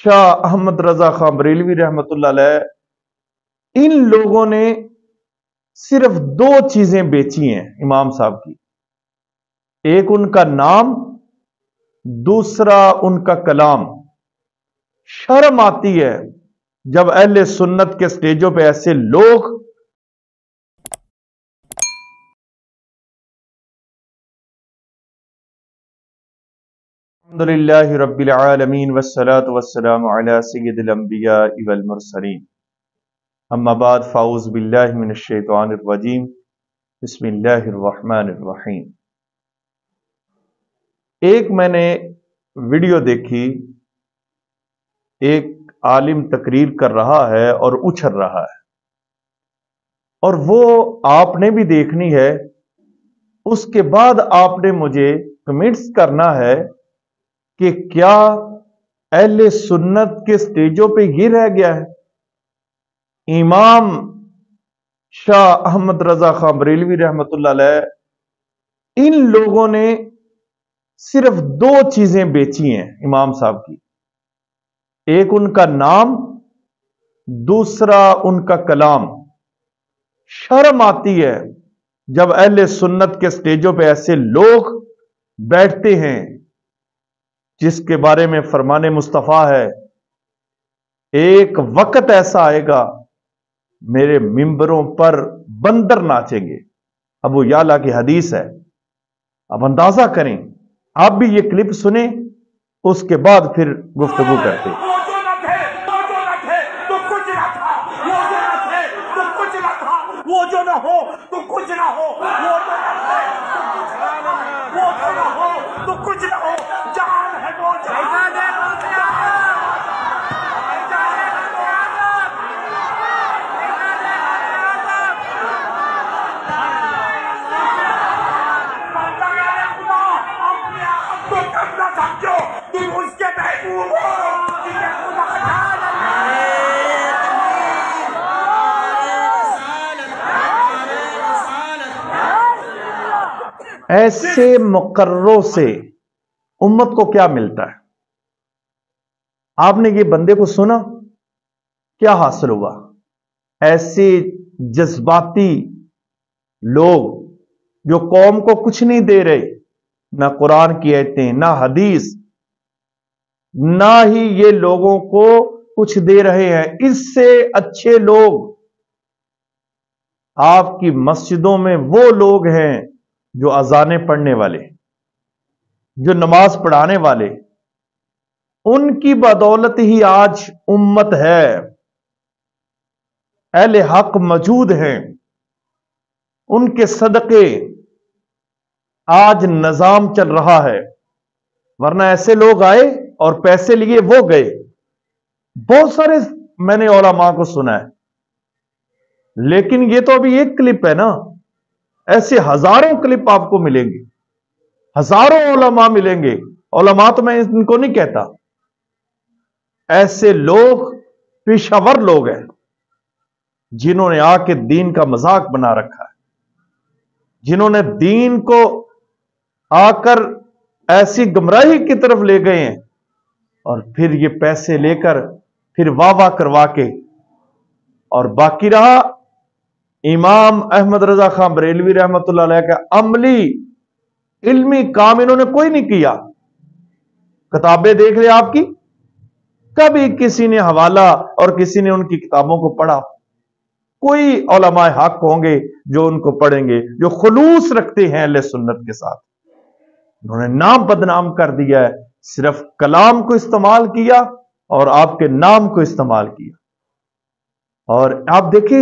شاہ احمد رضا خان بریلوی رحمت اللہ علیہ، ان لوگوں نے صرف دو چیزیں بیچی ہیں امام صاحب کی، ایک ان کا نام، دوسرا ان کا کلام۔ شرم آتی ہے جب اہل سنت کے سٹیجوں پہ ایسے لوگ الحمدللہ رب العالمین والصلاة والسلام علی سید الانبیاء والمرسلین، اما بعد فاعوذ باللہ من الشیطان الرجیم، بسم اللہ الرحمن الرحیم۔ ایک میں نے ویڈیو دیکھی، ایک عالم تقریر کر رہا ہے اور اچھل رہا ہے، اور وہ آپ نے بھی دیکھنی ہے۔ اس کے بعد آپ نے مجھے کمنٹس کرنا ہے کہ کیا اہل سنت کے سٹیجوں پہ یہ رہ گیا ہے؟ امام شاہ احمد رضا خان بریلوی رحمت اللہ علیہ، ان لوگوں نے صرف دو چیزیں بیچی ہیں امام صاحب کی، ایک ان کا نام، دوسرا ان کا کلام۔ شرم آتی ہے جب اہل سنت کے سٹیجوں پہ ایسے لوگ بیٹھتے ہیں جس کے بارے میں فرمان مصطفیٰ ہے، ایک وقت ایسا آئے گا میرے ممبروں پر بندر ناچیں گے۔ ابو یعلا کی حدیث ہے، اب اندازہ کریں۔ آپ بھی یہ کلپ سنیں، اس کے بعد پھر گفتگو کرتے۔ وہ جو نہ ہو تو کچھ نہ ہو، وہ جو نہ ہو تو کچھ نہ ہو، جان ہے وہ جہان ہے۔ تو کرنا سمجھو تم اس کے محبوب ہو، ایسے مقرروں سے امت کو کیا ملتا ہے؟ آپ نے یہ بندے کو سنا، کیا حاصل ہوا؟ ایسے جذباتی لوگ جو قوم کو کچھ نہیں دے رہے، نہ قرآن کی آیتیں، نہ حدیث، نہ ہی یہ لوگوں کو کچھ دے رہے ہیں۔ اس سے اچھے لوگ آپ کی مسجدوں میں وہ لوگ ہیں جو اذانیں پڑھنے والے، جو نماز پڑھانے والے، ان کی بدولت ہی آج امت ہے، اہل حق موجود ہیں، ان کے صدقے آج نظام چل رہا ہے۔ ورنہ ایسے لوگ آئے اور پیسے لیے وہ گئے۔ بہت سارے میں نے علماء کو سنا ہے، لیکن یہ تو ابھی ایک کلپ ہے نا، ایسے ہزاروں کلپ آپ کو ملیں گے، ہزاروں علماء ملیں گے۔ علماء تو میں ان کو نہیں کہتا، ایسے لوگ پیشہ ور لوگ ہیں جنہوں نے آ کے دین کا مذاق بنا رکھا ہے، جنہوں نے دین کو آ کر ایسی گمراہی کی طرف لے گئے ہیں، اور پھر یہ پیسے لے کر پھر واہ واہ کروا کے، اور باقی رہا امام احمد رضا خان بریلوی رحمت اللہ علیہ کا عملی علمی کام انہوں نے کوئی نہیں کیا۔ کتابیں دیکھ لیں آپ کی، کبھی کسی نے حوالہ اور کسی نے ان کی کتابوں کو پڑھا؟ کوئی علماء حق ہوں گے جو ان کو پڑھیں گے، جو خلوص رکھتے ہیں اہل سنت کے ساتھ۔ انہوں نے نام بدنام کر دیا ہے، صرف کلام کو استعمال کیا اور آپ کے نام کو استعمال کیا۔ اور آپ دیکھیں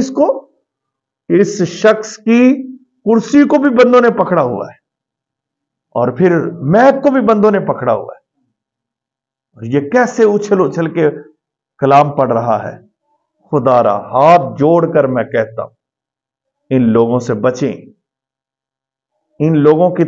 اس شخص کی کرسی کو بھی بندوں نے پکڑا ہوا ہے، اور پھر میک کو بھی بندوں نے پکڑا ہوا ہے، اور یہ کیسے اچھل اچھل کے کلام پڑھ رہا ہے۔ خدا را ہاتھ جوڑ کر میں کہتا ہوں، ان لوگوں سے بچیں، ان لوگوں کی